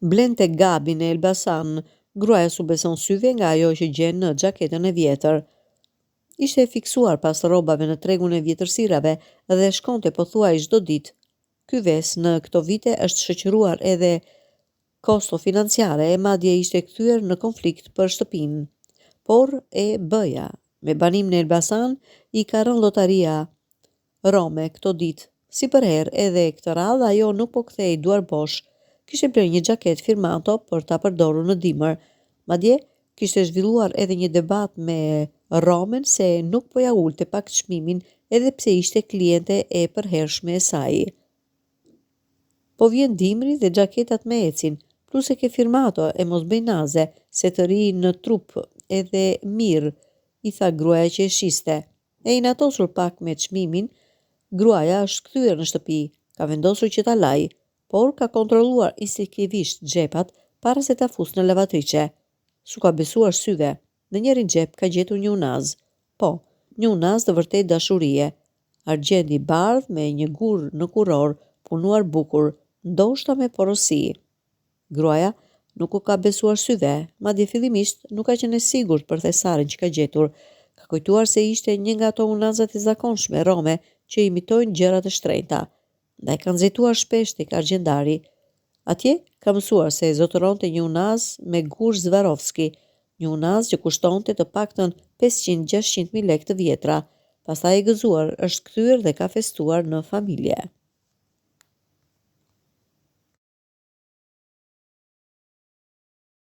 Blente Gabi në Elbasan, gruaja s'u beson syve nga ajo që gjen në xhaketën e vjetër. Ishte e fiksuar pas rrobave në tregun e vjetërsirave dhe shkonte pothuaj çdo ditë. Ky ves në këto vite është shoqëruar edhe kosto financiare e madje ishte kthyer në konflikt për shtëpinë. Por e bëja. Me banim në Elbasan i ka rënë llotaria Rome këto ditë. Si për herë edhe këtë radhë ajo nuk po kthej duar bosh. Kishte blerë një xhaketë firmato për ta përdorur në dimër. Madje kishte zhvilluar edhe një debat me Romen se nuk po ja ulte pak çmimin edhe pse ishte kliente e përhershme e saj. Po vjen dimri dhe xhaketat me ecin, plus e ke firmato e mos bëj naze, se të ri në trup edhe mirë, i tha gruaja që e shiste. E i natosur pak me çmimin, gruaja është kthyer në shtëpi, ka vendosur që ta laj, por ka kontrolluar instinktivisht xhepat para se ta fusë në lavatriçe. S'u ka besuar syve. Në njërin xhep ka gjetur një unaz. Po, një unaz të vërtet dashurie. Argjend i bardh me një gur në kuror, punuar bukur, ndoshta me porosi. Gruaja nuk u ka besuar syve, madje fillimisht nuk ka qenë e sigurt për thesarin që ka gjetur. Ka kujtuar se ishte një nga ato unazat e zakonshme rome që imitojnë gjëra të shtrenjta. Ndaj ka nxituar shpesh tek argjendari. Atje ka mësuar se zotëronte një unaz me gur Swarovski, një unaz që kushtonte të paktën 500-600.000 lekë të vjetra. Pastaj e gëzuar është kthyer dhe ka festuar në familje.